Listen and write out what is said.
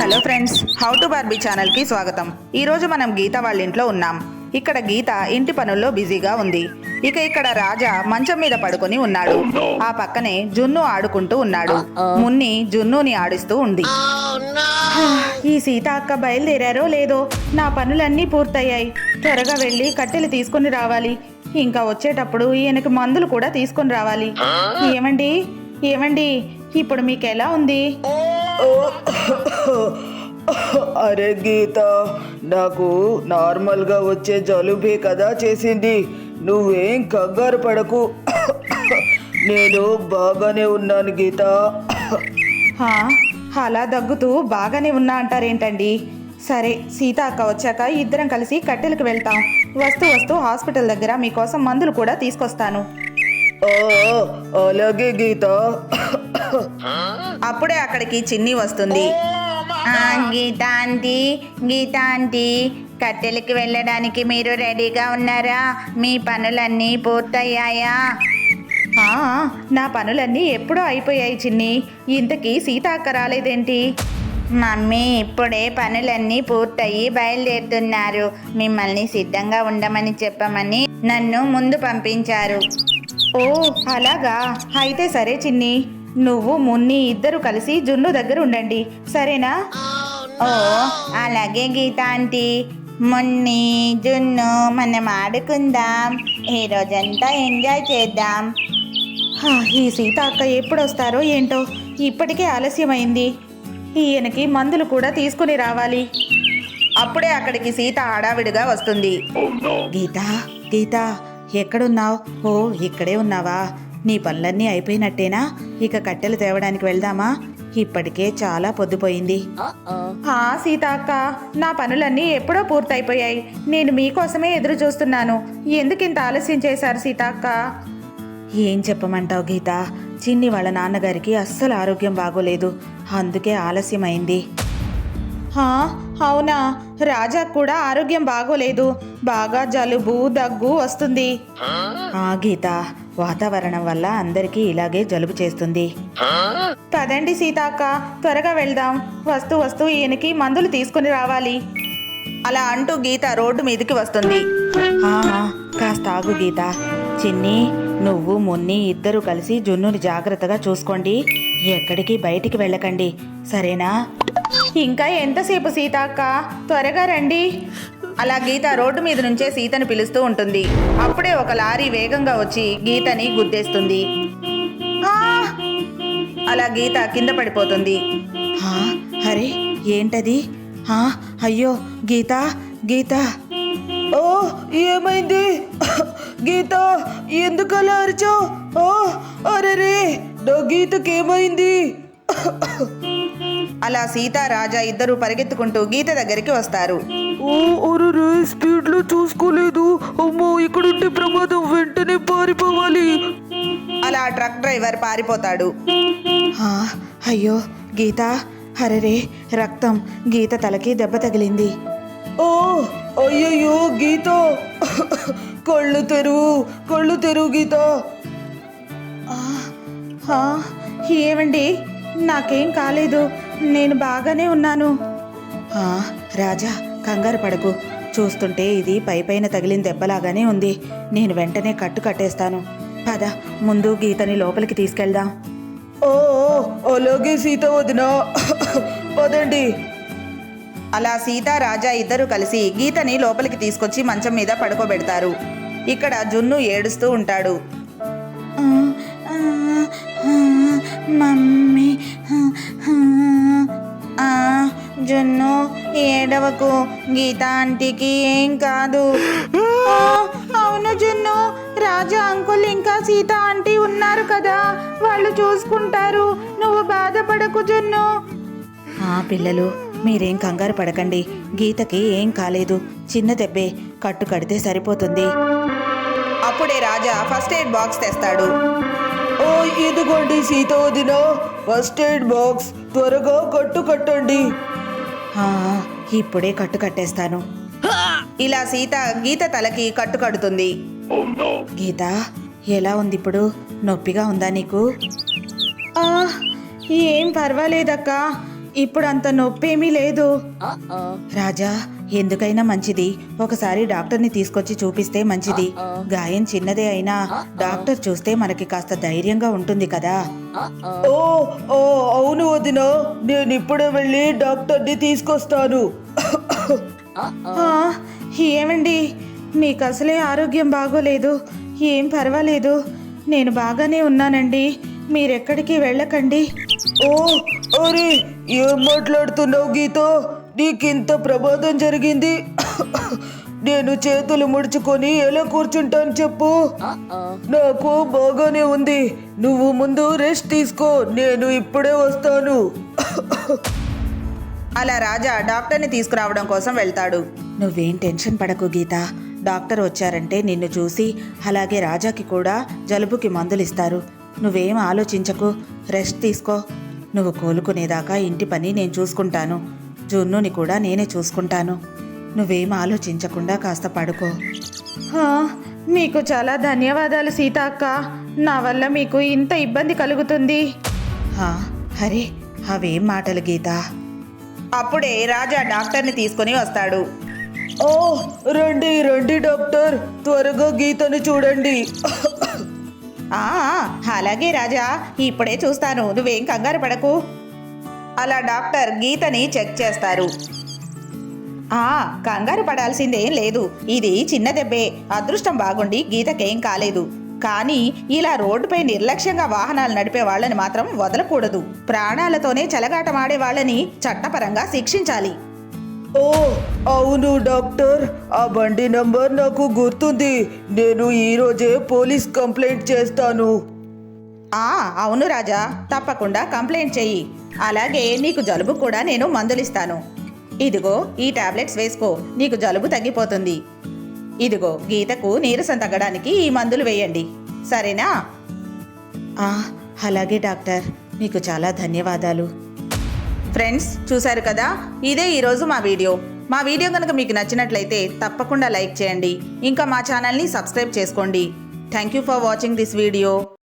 Hello friends, how to Barbie ఛానల్కి స్వాగతం. ఈరోజు మనం గీత వాళ్ళ ఇంట్లో ఉన్నాం. ఇక్కడ గీత ఇంటి పనుల్లో బిజీగా ఉంది. ఇక్కడ రాజా మంచం మీద పడుకొని ఉన్నాడు. ఆ పక్కనే జున్ను ఆడుకుంటూ ఉన్నాడు. మున్ని జున్నుని ఆడిస్తూ ఉంది. ఈ సీత అక్క బయలుదేరారో లేదో, నా పనులన్నీ పూర్తయ్యాయి. త్వరగా వెళ్ళి కట్టెలు తీసుకుని రావాలి. ఇంకా వచ్చేటప్పుడు ఈయనకి మందులు కూడా తీసుకుని రావాలి. ఏమండి ఏమండి, ఇప్పుడు మీకు ఎలా ఉంది? అరే గీత, నాకు నార్మల్గా వచ్చే జలుబే కదా చేసింది. నువ్వేం కంగారు పడకు. నేను బాగానే ఉన్నాను గీత. అలా దగ్గుతూ బాగానే ఉన్నా అంటారేంటండి? సరే, సీత అక్క వచ్చాక ఇద్దరం కలిసి కట్టెలకు వెళ్తాం. వస్తూ వస్తూ హాస్పిటల్ దగ్గర మీకోసం మందులు కూడా తీసుకొస్తాను. అలాగే గీత. అప్పుడే అక్కడికి చిన్ని వస్తుంది. గీత ఆంటీ, కట్టెలకి వెళ్ళడానికి మీరు రెడీగా ఉన్నారా? మీ పనులన్నీ పూర్తయ్యాయా? నా పనులన్నీ ఎప్పుడో అయిపోయాయి చిన్ని. ఇంతకీ సీత అక్క రాలేదేంటి? మమ్మీ ఇప్పుడే పనులన్నీ పూర్తయి బయలుదేరుతున్నారు. మిమ్మల్ని సిద్ధంగా ఉండమని చెప్పమని నన్ను ముందు పంపించారు. ఓ అలాగా, అయితే సరే చిన్ని. నువ్వు మున్ని ఇద్దరు కలిసి జున్ను దగ్గర ఉండండి, సరేనా? ఓ అలాగే గీత ఆంటీ. మున్ని జున్ను మనం ఆడుకుందాం. ఈ రోజంతా ఎంజాయ్ చేద్దాం. ఈ సీత అక్క ఎప్పుడు వస్తారో ఏంటో, ఇప్పటికే ఆలస్యమైంది. ఈయనకి మందులు కూడా తీసుకుని రావాలి. అప్పుడే అక్కడికి సీత హడావిడిగా వస్తుంది. గీత ఎక్కడున్నావు? ఓ ఇక్కడే ఉన్నావా? నీ పనులన్నీ అయిపోయినట్టేనా? ఇక కట్టెలు తేవడానికి వెళ్దామా? ఇప్పటికే చాలా పొద్దుపోయింది. సీత అక్క, నా పనులన్నీ ఎప్పుడో పూర్తయిపోయాయి. నేను మీకోసమే ఎదురు చూస్తున్నాను. ఎందుకింత ఆలస్యం చేశారు సీత అక్క? ఏం చెప్పమంటావు గీత, చిన్ని వాళ్ళ నాన్నగారికి అస్సలు ఆరోగ్యం బాగోలేదు, అందుకే ఆలస్యమైంది. అవునా? రాజా కూడా ఆరోగ్యం బాగోలేదు, బాగా జలుబు దగ్గు వస్తుంది. గీత, వాతావరణం వల్ల అందరికీ ఇలాగే జలుబు చేస్తుంది. పదండి సీతాక్క, త్వరగా వెళ్దాం. వస్తూ వస్తూ ఈయనకి మందులు తీసుకుని రావాలి. అలా అంటూ గీత రోడ్డు మీదకి వస్తుంది. కాస్త ఆగు గీత. చిన్ని, నువ్వు మున్ని ఇద్దరు కలిసి జున్నుని జాగ్రత్తగా చూసుకోండి. ఎక్కడికి బయటికి వెళ్ళకండి, సరేనా? ఇంకా ఎంతసేపు సీతాక్క, త్వరగా రండి. అలా గీత రోడ్డు మీద నుంచే సీతను పిలుస్తూ ఉంటుంది. అప్పుడే ఒక లారీ వేగంగా వచ్చి గీతని గుద్దేస్తుంది. అలా గీత కింద పడిపోతుంది. అరే ఏంటది? అయ్యో గీత. ఓ ఏమైంది గీత? ఎందుకలా అరిచావు? అరే నా గీతకేమైంది? అలా సీత రాజా ఇద్దరు పరిగెత్తుకుంటూ గీత దగ్గరికి వస్తారు. అరే స్పీడ్ లో చూసుకోలేదు. అమ్మో, ఇక్కడుంటే ప్రమాదం, వెంటనే పారిపోవాలి. అలా ట్రక్ డ్రైవర్ పారిపోతాడు. అయ్యో గీత, అరెరే రక్తం, గీత తలకి దెబ్బ తగిలింది. అయ్యయ్యో గీత, కళ్ళు తెరువు గీత. ఏమండి, నాకేం కాలేదు, నేను బాగానే ఉన్నాను. రాజా కంగారు పడకు, చూస్తుంటే ఇది పైపైన తగిలిన దెబ్బలాగానే ఉంది. నేను వెంటనే కట్టేస్తాను. పద, ముందు గీతని లోపలికి తీసుకెళ్దాం. అలాగే సీత వదినా, పదండి. అలా సీత రాజా ఇద్దరు కలిసి గీతని లోపలికి తీసుకొచ్చి మంచం మీద పడుకోబెడతారు. ఇక్కడ జున్ను ఏడుస్తూ ఉంటాడు. మమ్మీ, జున్ను ఏడవకు, గీత ఆంటీకి ఏం కాదు. అవును జున్ను, రాజా అంకుల్ ఇంకా సీత ఆంటీ ఉన్నారు కదా, వాళ్ళు చూసుకుంటారు. నువ్వు బాధపడకు జున్ను. పిల్లలు, మీరేం కంగారు పడకండి. గీతకి ఏం కాలేదు, చిన్న దెబ్బే, కట్టు కడితే సరిపోతుంది. అప్పుడే రాజా ఫస్ట్ ఎయిడ్ బాక్స్ తెస్తాడు. ఇదిగోండి సీత వదినా, ఫస్ట్ ఎయిడ్ బాక్స్. త్వరగా కట్టండి. ఇప్పుడే కట్టేస్తాను. ఇలా సీత గీత తలకి కట్టు కడుతుంది. గీత, ఎలా ఉంది ఇప్పుడు? నొప్పిగా ఉందా నీకు? ఏం పర్వాలేదక్క, ఇప్పుడు అంత నొప్పేమీ లేదు. రాజా, ఎందుకైనా మంచిది ఒకసారి డాక్టర్ని తీసుకొచ్చి చూపిస్తే మంచిది. గాయం చిన్నదే అయినా డాక్టర్ చూస్తే మనకి కాస్త ధైర్యంగా ఉంటుంది కదా. ఓ ఓ అవును వదినా, నేను ఇప్పుడే వెళ్ళి డాక్టర్ని తీసుకొస్తాను. ఆ, ఏమండి, మీకు అసలే ఆరోగ్యం బాగోలేదు. ఏం పర్వాలేదు, నేను బాగానే ఉన్నానండి. మీరెక్కడికి వెళ్ళకండి. ఓ అరే, ఏం మాట్లాడుతున్నావు గీత? నీకింత ప్రమాదం జరిగింది, నేను చేతులు ముడుచుకొని ఎలా కూర్చుంటాను చెప్పు? నాకు బాగానే ఉంది, నువ్వు ముందు రెస్ట్ తీసుకో, నేను ఇప్పుడే వస్తాను. అలా రాజా డాక్టర్ని తీసుకురావడం కోసం వెళ్తాడు. నువ్వేం టెన్షన్ పడకు గీత. డాక్టర్ వచ్చారంటే నిన్ను చూసి అలాగే రాజాకి కూడా జలుబుకి మందులిస్తారు. నువ్వేం ఆలోచించకు, రెస్ట్ తీసుకో. నువ్వు కోలుకునేదాకా ఇంటి పని నేను చూసుకుంటాను. జున్నుని కూడా నేనే చూసుకుంటాను. నువ్వేం ఆలోచించకుండా కాస్త పడుకో. మీకు చాలా ధన్యవాదాలు సీత అక్క. నా వల్ల మీకు ఇంత ఇబ్బంది కలుగుతుంది. అరే, అవేం మాటలు గీత. అప్పుడే రాజా డాక్టర్ని తీసుకుని వస్తాడు. ఓ రండి రండి డాక్టర్, త్వరగా గీతను చూడండి. ఆ అలాగే రాజా, ఇప్పుడే చూస్తాను, నువ్వేం కంగారు పడకు. అలా డాక్టర్ గీతని చెక్ చేస్తారు. కంగారు పడాల్సిందేం లేదు, ఇది చిన్న దెబ్బే. అదృష్టం బాగుండి గీతకేం కాలేదు. కానీ ఇలా రోడ్డుపై నిర్లక్ష్యంగా వాహనాలు నడిపే వాళ్ళని మాత్రం వదలకూడదు. ప్రాణాలతోనే చెలగాటమాడే వాళ్ళని చట్టపరంగా శిక్షించాలి. ఓ అవును డాక్టర్, ఆ బండి నంబర్ నాకు గుర్తుంది. నేను ఈరోజే పోలీస్ కంప్లైంట్ చేస్తాను. అవును రాజా, తప్పకుండా కంప్లైంట్ చెయ్యి. అలాగే నీకు జలుబు కూడా నేను మందులిస్తాను. ఇదిగో ఈ టాబ్లెట్స్ వేసుకో, నీకు జలుబు తగ్గిపోతుంది. ఇదిగో గీతకు నీరసం తగ్గడానికి ఈ మందులు వేయండి, సరేనా? అలాగే డాక్టర్, మీకు చాలా ధన్యవాదాలు. ఫ్రెండ్స్, చూశారు కదా, ఇదే ఈరోజు మా వీడియో. మా వీడియో కనుక మీకు నచ్చినట్లయితే తప్పకుండా లైక్ చేయండి. ఇంకా మా ఛానల్ని సబ్స్క్రైబ్ చేసుకోండి. Thank you for watching this video.